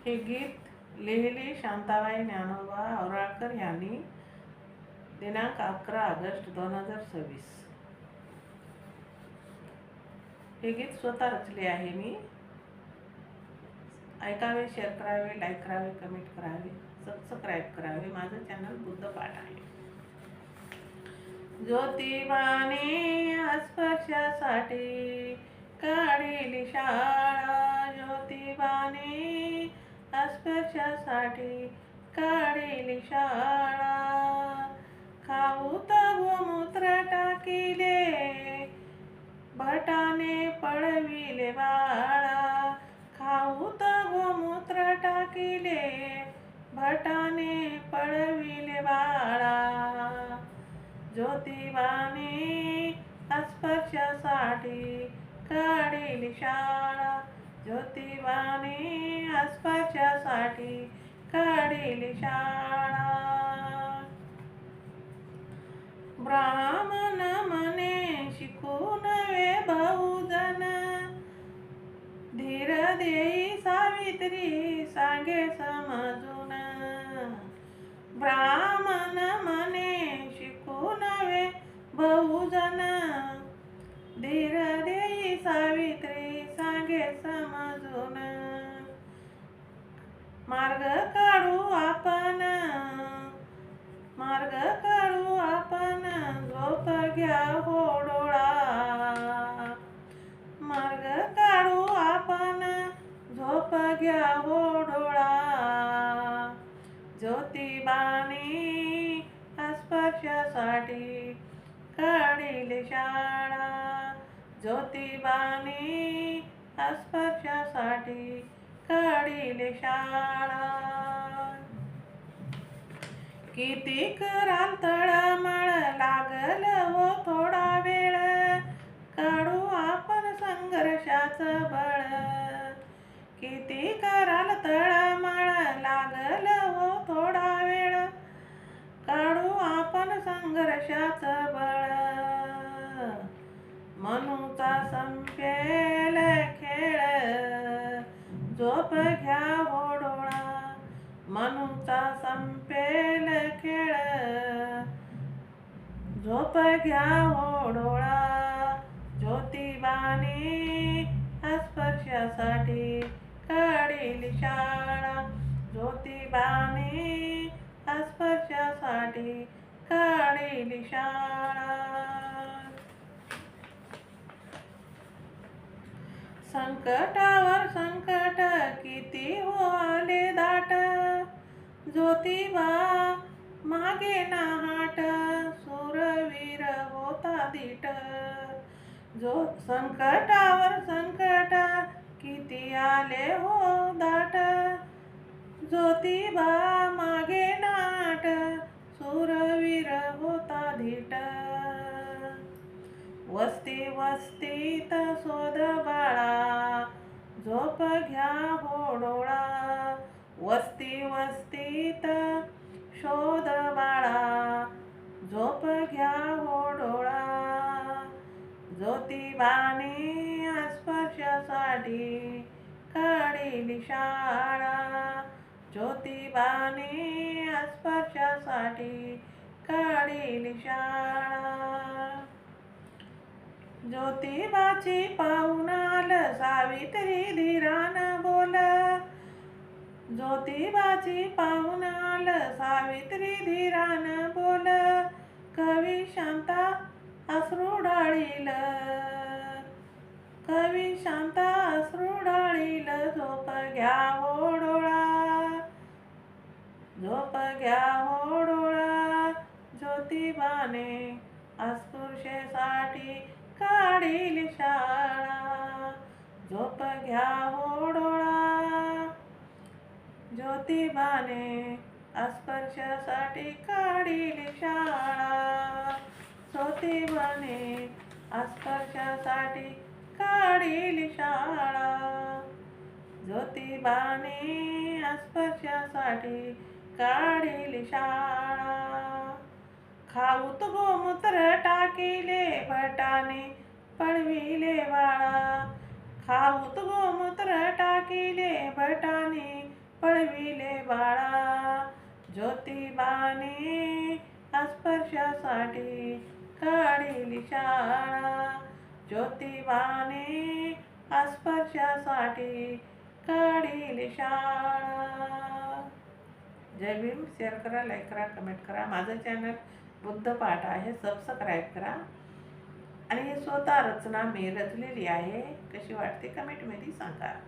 हे गीत लिहिले शांताबाई ज्ञानोबा औराळकर यांनी दिनांक 11 ऑगस्ट 2026. हे गीत स्वतः रचले आहे मी. ऐकावे, शेअर करावे, लाईक करावे, कमेंट करावे, सबस्क्राईब करावे. माझं चॅनल बुद्धपाठ आहे. ज्योतिबाने अस्पृश्यासाठी काढली शाळा. ज्योतिबाने अस्पृश्यासाठी काढली शाळा. खाऊत गोमूत्र टाकिले, भटाने पळविले बाळा. खाऊत गोमूत्र टाकिले, भटाने पळविले बाळा. ज्योतिबाने अस्पृश्यासाठी काढली शाळा. ज्योतिबाने अस्पृश्यासाठी काढली शाळा. ब्राह्मण म्हणे शिकू नवे बहुजन, धीर देई सावित्री सांगे समजून. ब्राह्मण म्हणे शिकू नवे बहुजन, धीर देई सावित्री सांगे समजून. मार्ग काढू आपण, मार्ग काढू आपण, झोप घ्या हो डोळा. मार्ग काढू आपण, झोप घ्या हो डोळा. ज्योतिबाने अस्पृश्यासाठी काढली शाळा. ज्योतिबाने अस्पृश्यासाठी काढली शाळा. किती कराल तळमळ, लागल हो थोडा वेळ, काढू आपण संघर्षाचं बळ. किती कराल तळमळ, लागल हो थोडा वेळ, काढू आपण संघर्षाचं बळ. मनूचा संपेल खेळ, झोप घ्या हो डोळा. मनूचा संपेल खेळ, झोप घ्या हो डोळा. ज्योतिबाने अस्पृश्यासाठी काढली शाळा. ज्योतिबाने अस्पृश्यासाठी काढली शाळा. संकटावर संकट किती हो आले दाट, ज्योतिबा मागे नाहाट, शूरवीर होता धीट. संकटावर संकट किती आले हो दाट, ज्योतिबा मागे नाट, शूरवीर होता धीट. वस्ती वस्तीत शोध बाळा, झोप घ्या हो डोळा. वस्ती वस्तीत शोध बाळा, झोप घ्या हो डोळा. ज्योतिबाने अस्पृश्यासाठी काढली शाळा. ज्योतिबाने अस्पृश्यासाठी काढली शाळा. ज्योतिबाची पाहून आलं सावित्री धीरानं बोल. ज्योतिबाची पाहून आलं सावित्री धीरानं बोल. कवी शांता अश्रू ढाळील, कवी शांता अश्रू ढाळील. झोप घ्या हो डोळा, झोप घ्या हो डोळा. ज्योतिबाने अस्पृश्यासाठी काढली शाळा. झोप घ्या हो डोळा. ज्योतिबाने अस्पृश्यासाठी काढली शाळा. ज्योतिबाने अस्पृश्यासाठी काढली शाळा. ज्योतिबाने अस्पृश्यासाठी काढली शाळा. खाऊत गोमूत्र टाकिले, भटाने पळविले बाळा. खाऊत गोमूत्र टाकिले, भटाने पळविले बाळा. ज्योतिबाने अस्पर्शासाठी काढिली शाळा. ज्योतिबाने अस्पर्शासाठी काढिली शाळा. जय भीम. शेअर करा, लाईक करा, कमेंट करा. माझं चॅनल बुद्धपाठ आहे, सबस्क्राईब करा. आणि हे स्वतः रचना मी रचलेली आहे, कशी वाटते कमेंटमध्ये सांगा.